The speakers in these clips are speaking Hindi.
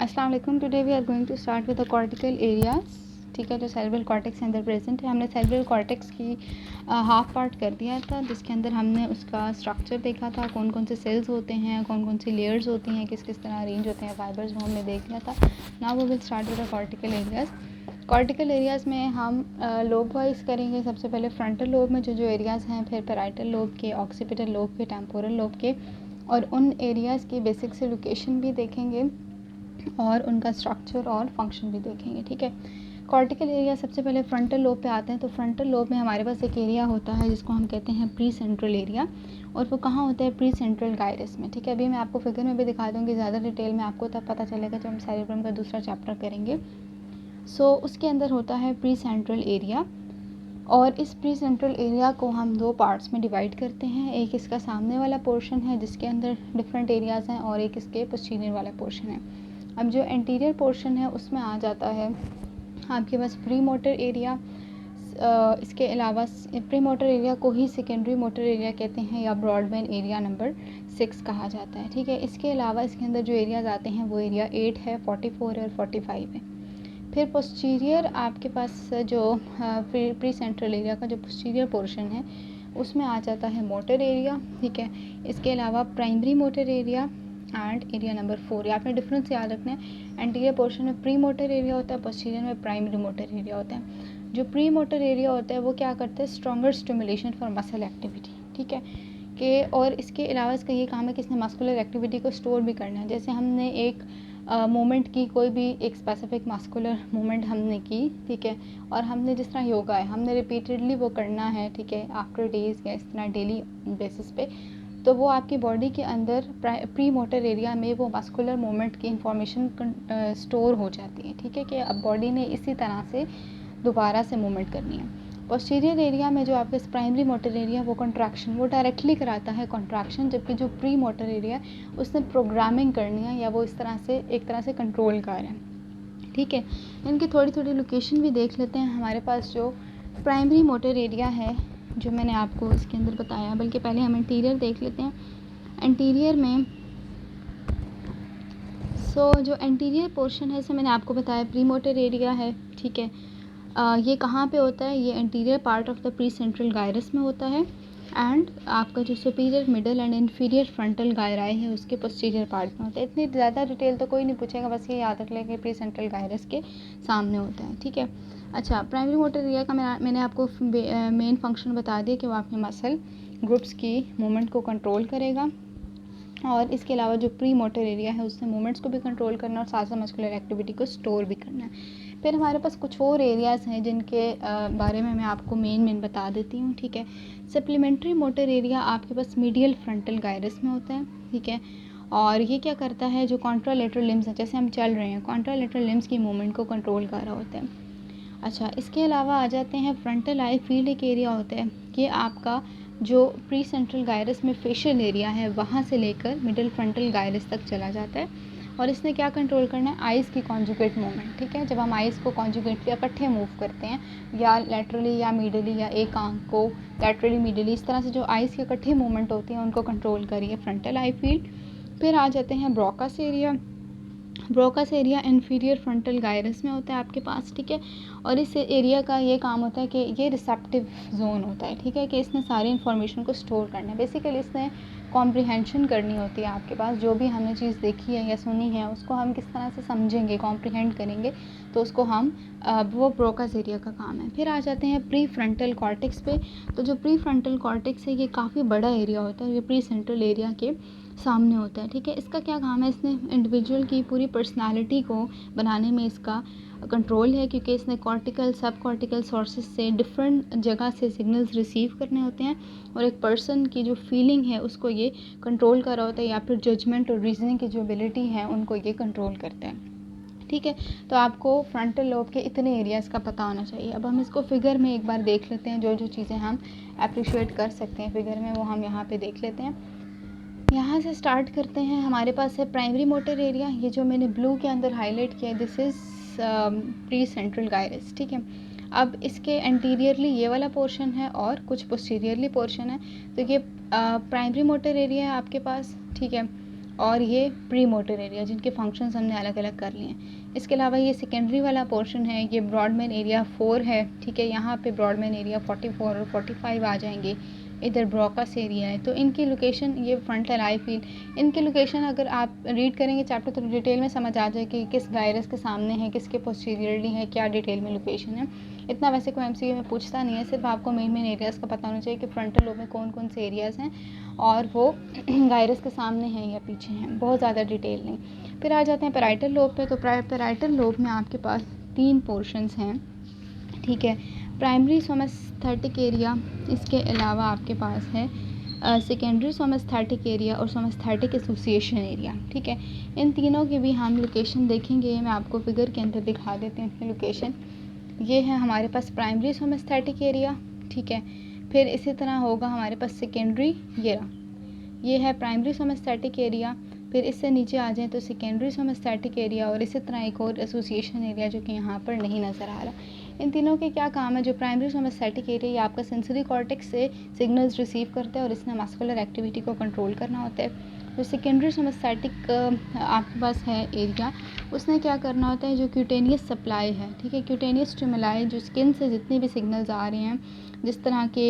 अस्सलाम वालेकुम। Today we are going to start with the cortical areas. ठीक है, जो सेरेब्रल कॉर्टेक्स के अंदर प्रेजेंट है। हमने सेरेब्रल कॉर्टेक्स की हाफ पार्ट कर दिया था, जिसके अंदर हमने उसका स्ट्रक्चर देखा था, कौन कौन से सेल्स होते हैं, कौन कौन सी लेयर्स होती हैं, किस किस तरह अरेंज होते हैं फाइबर्स, वो हमने देख लिया था। Now we will start with the cortical areas. Cortical areas में हम लोब वाइज करेंगे। सबसे पहले फ्रंटल लोब में जो जो एरियाज़ हैं, फिर पैराइटल लोब के, ऑक्सीपिटल लोब के, टेम्पोरल लोब के, और उन एरियाज़ की बेसिक से लोकेशन भी देखेंगे और उनका स्ट्रक्चर और फंक्शन भी देखेंगे। ठीक है, कॉर्टिकल एरिया सबसे पहले फ्रंटल लोब पे आते हैं। तो फ्रंटल लोब में हमारे पास एक एरिया होता है जिसको हम कहते हैं प्री सेंट्रल एरिया, और वो कहाँ होता है? प्री सेंट्रल गायरस में। ठीक है, अभी मैं आपको फिगर में भी दिखा दूँगी, ज़्यादा डिटेल में आपको तब पता चलेगा जब हम सेरेब्रम का दूसरा चैप्टर करेंगे। उसके अंदर होता है प्री सेंट्रल एरिया, और इस प्री सेंट्रल एरिया को हम दो पार्ट्स में डिवाइड करते हैं। एक इसका सामने वाला पोर्शन है जिसके अंदर डिफरेंट एरियाज़ हैं, और एक इसके पोस्टीरियर वाला पोर्शन है। अब जो एंटीरियर पोर्शन है उसमें आ जाता है आपके पास प्री मोटर एरिया। इसके अलावा प्री मोटर एरिया को ही सेकेंडरी मोटर एरिया कहते हैं, या ब्रॉडबैंड एरिया नंबर 6 कहा जाता है। ठीक है, इसके अलावा इसके अंदर जो एरियाज़ आते हैं वो एरिया 8 है, 44 है और 45 है। फिर पोस्टीरियर आपके पास जो प्री सेंट्रल एरिया का जो पोस्टीरियर पोर्शन है उसमें आ जाता है मोटर एरिया। ठीक है, इसके अलावा primary motor area and area number 4। यहाँ पे डिफरेंस याद रखना है, एंटीरियर पोर्शन में प्री मोटर एरिया होता है, पोस्टीरियर में प्राइमरी मोटर एरिया होता है। जो प्री मोटर एरिया होता है वो क्या करता है? Stronger stimulation for muscle activity. ठीक है, कि और इसके अलावा इसका ये काम है कि इसने मस्कुलर एक्टिविटी को स्टोर भी करना है। जैसे हमने एक मूवमेंट की, कोई भी एक स्पेसिफिक मस्कुलर मूवमेंट हमने की, ठीक है, और हमने जिस तरह योगा है हमने रिपीटेडली वो करना है, ठीक है, आफ्टर डेज या इस तरह डेली बेसिस पे, तो वो आपकी बॉडी के अंदर प्री मोटर एरिया में वो मस्कुलर मूवमेंट की इंफॉर्मेशन स्टोर हो जाती है। ठीक है, कि अब बॉडी ने इसी तरह से दोबारा से मूवमेंट करनी है। पोस्टीरियर एरिया में जो आपके प्राइमरी मोटर एरिया वो कंट्रैक्शन, वो डायरेक्टली कराता है कंट्रैक्शन, जबकि जो प्री मोटर एरिया उसने प्रोग्रामिंग करनी है, या वो इस तरह से एक तरह से कंट्रोल कर रहे हैं। ठीक है, इनकी थोड़ी थोड़ी लोकेशन भी देख लेते हैं। हमारे पास जो प्राइमरी मोटर एरिया है जो मैंने आपको इसके अंदर बताया, बल्कि पहले हम इंटीरियर देख लेते हैं। इंटीरियर में जो एंटीरियर पोर्शन है, इसे मैंने आपको बताया प्री मोटर एरिया है। ठीक है, ये कहाँ पे होता है? ये interior part of the pre central gyrus में होता है, एंड आपका जो superior, middle and inferior frontal gyri है उसके पोस्टीरियर पार्ट में होता है। इतनी ज़्यादा डिटेल तो कोई नहीं पूछेगा, बस ये याद रख लें कि प्री सेंट्रल गायरस के सामने होता है। ठीक है, अच्छा, प्राइमरी मोटर एरिया का मैंने आपको मेन फंक्शन बता दिया कि वो आपके मसल ग्रुप्स की मूवमेंट को कंट्रोल करेगा, और इसके अलावा जो प्री मोटर एरिया है उससे मूवमेंट्स को भी कंट्रोल करना और साथ साथ मस्कुलर एक्टिविटी को स्टोर भी करना है। फिर हमारे पास कुछ और एरियाज़ हैं जिनके बारे में मैं आपको मेन बता देती हूँ। ठीक है, सप्लीमेंट्री मोटर एरिया आपके पास मीडियल फ्रंटल गायरस में होता है। ठीक है, और ये क्या करता है? जो कॉन्ट्रालेटरल लिम्स हैं, जैसे हम चल रहे हैं, कॉन्ट्रालेटरल लिम्स की मूवमेंट को कंट्रोल कर रहा होता है। अच्छा, इसके अलावा आ जाते हैं फ्रंटल आई फील्ड। एक एरिया होता है कि आपका जो प्री सेंट्रल गायरस में फेशियल एरिया है वहाँ से लेकर मिडिल फ्रंटल गायरस तक चला जाता है, और इसने क्या कंट्रोल करना है? आइज़ की कॉन्जुगेट मूवमेंट। ठीक है, जब हम आइज़ को कॉन्जुगेटली इकट्ठे मूव करते हैं, या लैटरली या मीडियली, या एक आंख को लैटरली मीडियली, इस तरह से जो आइज़ की इकट्ठी मूवमेंट होती हैं उनको कंट्रोल करिए फ्रंटल आई फील्ड। फिर आ जाते हैं Broca's area. Broca's area inferior frontal gyrus में होता है आपके पास। ठीक है, और इस एरिया का ये काम होता है कि ये रिसेप्टिव जोन होता है। ठीक है, कि इसने सारी इन्फॉर्मेशन को स्टोर करना है। बेसिकली इसने कॉम्प्रिहेंशन करनी होती है आपके पास, जो भी हमने चीज़ देखी है या सुनी है उसको हम किस तरह से समझेंगे, कॉम्प्रिहेंड करेंगे, तो उसको हम वो ब्रोकस एरिया का काम है। फिर आ जाते हैं प्री फ्रंटल कॉर्टेक्स पे। तो जो प्री फ्रंटल कॉर्टेक्स है ये काफ़ी बड़ा एरिया होता है, ये प्री सेंट्रल एरिया के सामने होता है। ठीक है, इसका क्या काम है? इसने इंडिविजुअल की पूरी पर्सनालिटी को बनाने में इसका कंट्रोल है, क्योंकि इसने कॉर्टिकल, सब कॉर्टिकल सोर्सेज से डिफरेंट जगह से सिग्नल्स रिसीव करने होते हैं, और एक पर्सन की जो फीलिंग है उसको ये कंट्रोल कर रहा होता है, या फिर जजमेंट और रीजनिंग की जो एबिलिटी है उनको ये कंट्रोल करते हैं। ठीक है, तो आपको फ्रंटल लोब के इतने एरियाज़ का पता होना चाहिए। अब हम इसको फिगर में एक बार देख लेते हैं, जो जो चीज़ें हम अप्रिशिएट कर सकते हैं फिगर में वो हम यहाँ पे देख लेते हैं। यहाँ से स्टार्ट करते हैं। हमारे पास है प्राइमरी मोटर एरिया, ये जो मैंने ब्लू के अंदर हाईलाइट किया है, this is pre central gyrus. ठीक है, अब इसके एंटीरियरली ये वाला पोर्शन है और कुछ पोस्टीरियरली पोर्शन है। तो ये प्राइमरी मोटर एरिया है आपके पास। ठीक है, और ये प्री मोटर एरिया जिनके फंक्शंस हमने अलग अलग कर लिए हैं। इसके अलावा ये सेकेंडरी वाला पोर्शन है, ये ब्रॉडमैन एरिया 4 है, ठीक है। यहाँ पे ब्रॉडमैन एरिया 44 और 45 आ जाएंगे। इधर ब्रोकास एरिया है। तो इनकी लोकेशन, ये फ्रंटल आई फील्ड, इनकी लोकेशन अगर आप रीड करेंगे चैप्टर तो डिटेल में समझ आ जाए कि किस गायरस के सामने है, किसके पोस्टीरियरली है, क्या डिटेल में लोकेशन है। इतना वैसे कोई एमसीक्यू में पूछता नहीं है, सिर्फ आपको मेन एरियाज़ का पता होना चाहिए कि फ्रंटल लोब में कौन कौन से एरियाज़ हैं और वो गायरस के सामने हैं या पीछे हैं, बहुत ज़्यादा डिटेल नहीं। फिर आ जाते हैं पैराइटल लोब पे। तो पैराइटल लोब में आपके पास 3 पोर्शंस हैं, ठीक है। प्राइमरी सोमेस्थेटिक एरिया, इसके अलावा आपके पास है सेकेंडरी सोमेस्थेटिक एरिया और सोमेस्थेटिक एसोसिएशन एरिया, ठीक है। इन तीनों की भी हम लोकेशन देखेंगे, मैं आपको फिगर के अंदर दिखा देती हूँ इनकी लोकेशन। ये है हमारे पास प्राइमरी सोमेस्थेटिक एरिया, ठीक है। फिर इसी तरह होगा हमारे पास सेकेंडरी, ये है प्राइमरी सोमेस्थेटिक एरिया। फिर इससे नीचे आ जाएँ तो सेकेंडरी सोमेस्थेटिक एरिया और इसी तरह एक और एसोसिएशन एरिया जो कि यहाँ पर नहीं नज़र आ रहा। इन तीनों के क्या काम है? जो प्राइमरी सोमेस्थेटिक एरिया ये आपका सेंसरी कॉर्टेक्स से सिग्नल्स रिसीव करता है और इसने मस्कुलर एक्टिविटी को कंट्रोल करना होता है। जो सेकेंडरी सोमेस्थेटिक आपके पास है एरिया, उसने क्या करना होता है? जो क्यूटेनियस सप्लाई है, ठीक है, क्यूटेनियस स्टिमुलाई, जो स्किन से जितने भी सिग्नल्स आ रहे हैं, जिस तरह के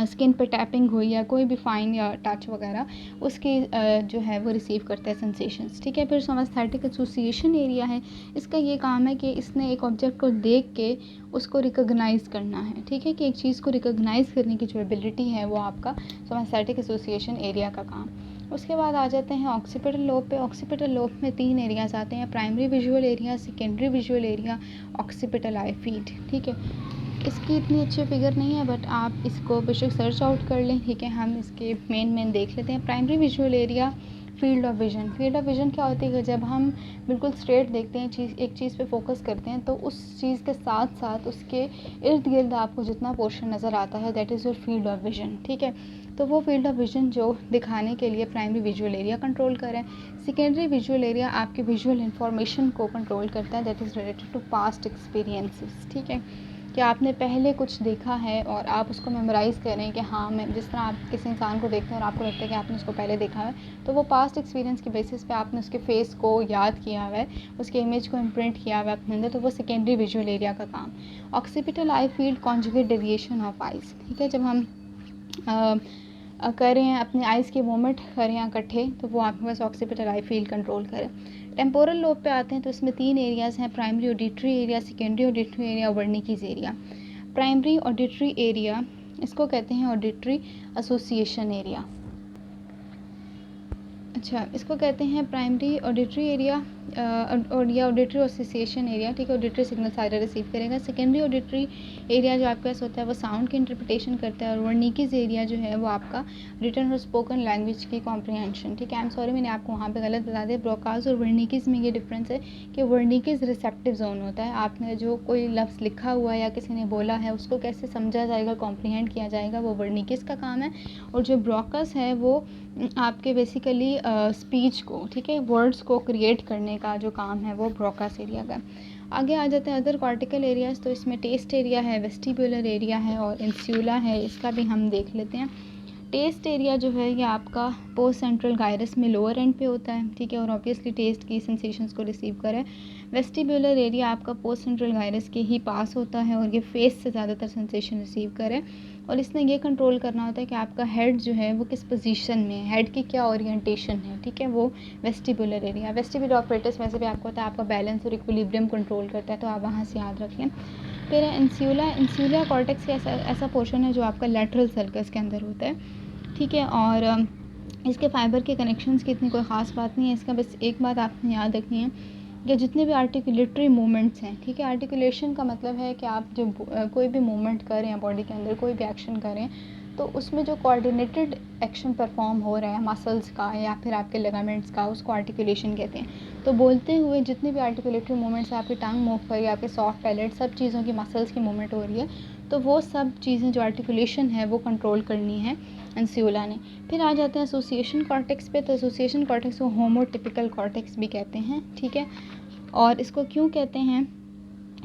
स्किन पे टैपिंग हुई या कोई भी फाइन या टच वगैरह, उसकी जो है वो रिसीव करता है सेंसेशंस, ठीक है। फिर सोमेस्थेटिक एसोसिएशन एरिया है, इसका ये काम है कि इसने एक ऑब्जेक्ट को देख के उसको रिकॉग्नाइज़ करना है, ठीक है, कि एक चीज़ को रिकॉग्नाइज़ करने की जो एबिलिटी है वो आपका सोमेस्थेटिक एसोसिएशन एरिया का काम। उसके बाद आ जाते हैं ऑक्सीपिटल लोब पे। ऑक्सीपिटल लोब में 3 एरियाज़ आते हैं, primary visual area, secondary visual area, occipital eye field, ठीक है। इसकी इतनी अच्छी फिगर नहीं है बट आप इसको बेशक सर्च आउट कर लें, ठीक है। हम इसके मेन देख लेते हैं। Primary visual area, field of vision. Field of vision क्या होती है? जब हम बिल्कुल स्ट्रेट देखते हैं, एक चीज़ पे फोकस करते हैं तो उस चीज़ के साथ साथ उसके इर्द गिर्द आपको जितना पोर्शन नज़र आता है that is your field of vision, ठीक है। तो वो फील्ड ऑफ विजन जो दिखाने के लिए प्राइमरी विजुअल एरिया कंट्रोल करें। सेकेंडरी विजुअल एरिया आपके विजुअल इंफॉर्मेशन को कंट्रोल करता है, that is related to past experiences, ठीक है, कि आपने पहले कुछ देखा है और आप उसको मेमोराइज़ करें कि हाँ, मैं जिस तरह आप किसी इंसान को देखते हैं और आपको लगता है कि आपने उसको पहले देखा है, तो वो पास्ट एक्सपीरियंस के बेसिस पे आपने उसके फेस को याद किया हुआ है, उसके इमेज को इम्प्रिंट किया हुआ है अपने अंदर, तो वो सेकेंडरी विजुअल एरिया का काम। Occipital eye field, conjugate deviation of eyes, ठीक है। जब हम कर रहे हैं अपने आइज़ के मूवमेंट कर रहे हैं इकट्ठे, तो वो आपके पास ऑक्सीपिटल आई फील्ड कंट्रोल करें। टेम्पोरल लोब पे आते हैं तो इसमें 3 एरियाज़ हैं, primary auditory area, secondary auditory area, Wernicke's area. Primary auditory area, इसको कहते हैं ऑडिटरी एसोसिएशन एरिया। अच्छा, इसको कहते हैं प्राइमरी ऑडिटरी एरिया और या ऑडिटरी एसोसिएशन एरिया, ठीक है। ऑडिटरी सिग्नल सारे रिसीव करेगा। सेकेंडरी ऑडिटरी एरिया जो आपके पास होता है वो साउंड की इंटरप्रिटेशन करता है। और वर्निकीज़ एरिया जो है वो आपका रिटन और स्पोकन लैंग्वेज की कॉम्प्रिहेंशन, ठीक है। आई एम सॉरी, मैंने आपको वहाँ पे गलत बता दिया। ब्रोकास और वर्निकीज़ में ये डिफरेंस है कि वर्निकीज़ रिसेप्टिव जोन होता है, आपने जो कोई लफ्ज़ लिखा हुआ है या किसी ने बोला है उसको कैसे समझा जाएगा, कॉम्प्रिहेंड किया जाएगा, वो वर्निकीज़ का काम है। और जो ब्रोकास है वो आपके बेसिकली स्पीच को, ठीक है, वर्ड्स को क्रिएट करने का जो काम है वो ब्रोकास एरिया का। आगे आ जाते हैं अदर कॉर्टिकल एरियाज़। तो इसमें टेस्ट एरिया है, वेस्टिबुलर एरिया है और इंस्यूला है, इसका भी हम देख लेते हैं। टेस्ट एरिया जो है ये आपका पोस्ट सेंट्रल गायरस में लोअर एंड पे होता है, ठीक है, और ऑब्वियसली टेस्ट की सेंसेशंस को रिसीव करे। वेस्टिबुलर एरिया आपका पोस्ट सेंट्रल गायरस के ही पास होता है और ये फेस से ज़्यादातर सेंसेशन रिसीव करे। और इसने ये कंट्रोल करना होता है कि आपका हेड जो है वो किस पोजीशन में है, हेड की क्या ओरिएंटेशन है, ठीक है, वो वेस्टिबुलर एरिया। वेस्टिबुलर ऑपरेटर्स वैसे भी आपको होता है, आपका बैलेंस और इक्विलिब्रियम कंट्रोल करता है, तो आप वहाँ से याद रखें। फिर इंस्यूला। इंस्यूला कॉर्टेक्स का ऐसा पोर्शन है जो आपका लैटरल सर्कस के अंदर होता है, ठीक है। और इसके फाइबर के कनेक्शंस की इतनी कोई ख़ास बात नहीं है। इसका बस एक बात आपने याद रखनी है कि जितने भी आर्टिकुलेटरी मूवमेंट्स हैं, ठीक है, आर्टिकुलेशन का मतलब है कि आप जब कोई भी मूवमेंट करें या बॉडी के अंदर कोई भी एक्शन करें तो उसमें जो कोऑर्डिनेटेड एक्शन परफॉर्म हो रहा है मसल्स का या फिर आपके लिगामेंट्स का, उसको आर्टिकुलेशन कहते हैं। तो बोलते हुए जितने भी आर्टिकुलेटरी मूवमेंट्स, आपकी टंग मूव कर रही है, आपके सॉफ्ट पैलेट, सब चीज़ों की मसल्स की मूवमेंट हो रही है, तो वो सब चीज़ें जो आर्टिकुलेशन है वो कंट्रोल करनी है इंस्यूला ने। फिर आ जाते हैं एसोसिएशन कॉर्टेक्स पे। तो एसोसिएशन कॉर्टेक्स को होमोटिपिकल कॉर्टेक्स भी कहते हैं, ठीक है। और इसको क्यों कहते हैं?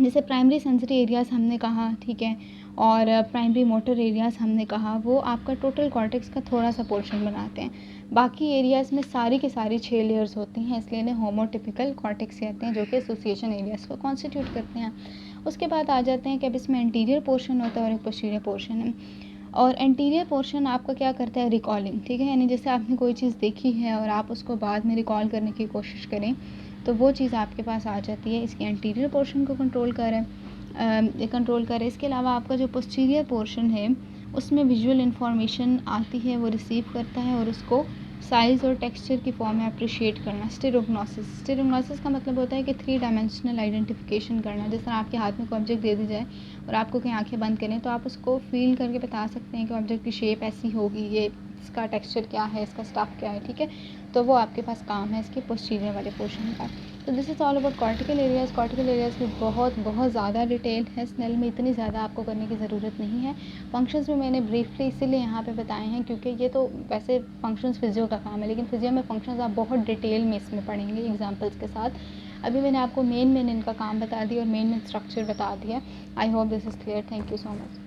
जैसे प्राइमरी सेंसरी एरियाज़ हमने कहा, ठीक है, और प्राइमरी मोटर एरियाज़ हमने कहा वो आपका टोटल कॉर्टेक्स का थोड़ा सा पोर्शन बनाते हैं। बाकी एरियाज़ में सारी की सारी 6 लेयर्स होती हैं, इसलिए इन्हें होमोटिपिकल कॉर्टेक्स कहते हैं, जो कि एसोसिएशन एरियाज़ को कॉन्स्टिट्यूट करते हैं। उसके बाद आ जाते हैं कि अब इसमें एंटीरियर पोर्शन होता है और एक पोस्टीरियर पोर्शन है। और एंटीरियर पोर्शन आपका क्या करता है, रिकॉलिंग, ठीक है, यानी जैसे आपने कोई चीज़ देखी है और आप उसको बाद में रिकॉल करने की कोशिश करें तो वो चीज़ आपके पास आ जाती है, इसके एंटीरियर पोर्शन को कंट्रोल करे। इसके अलावा आपका जो पोस्टीरियर पोर्शन है उसमें विजुअल इंफॉर्मेशन आती है, वो रिसीव करता है और उसको साइज़ और टेक्सचर की फॉर्म में अप्रिशिएट करना। स्टेरोग्नोसिस का मतलब होता है कि 3 डायमेंशनल आइडेंटिफिकेशन करना। जिस तरह आपके हाथ में कोई ऑब्जेक्ट दे दी जाए और आपको कहीं आंखें बंद करें तो आप उसको फील करके बता सकते हैं कि ऑब्जेक्ट की शेप ऐसी होगी, ये इसका टेक्सचर क्या है, इसका स्टफ क्या है, ठीक है। तो वो आपके पास काम है इसके पोस्टीरियर वाले पोर्शन का। तो this is all about cortical areas की बहुत ज़्यादा डिटेल है स्नेल में, इतनी ज़्यादा आपको करने की ज़रूरत नहीं है। फंक्शंस भी मैंने ब्रीफली इसीलिए यहाँ पे बताए हैं क्योंकि ये तो वैसे फंक्शंस फिजियो का काम है, लेकिन फिजियो में फंक्शंस आप बहुत डिटेल में इसमें पढ़ेंगे एग्जांपल्स के साथ। अभी मैंने आपको मेन इनका काम बता दिया और मेन स्ट्रक्चर बता दिया। I hope this is clear. Thank you so much.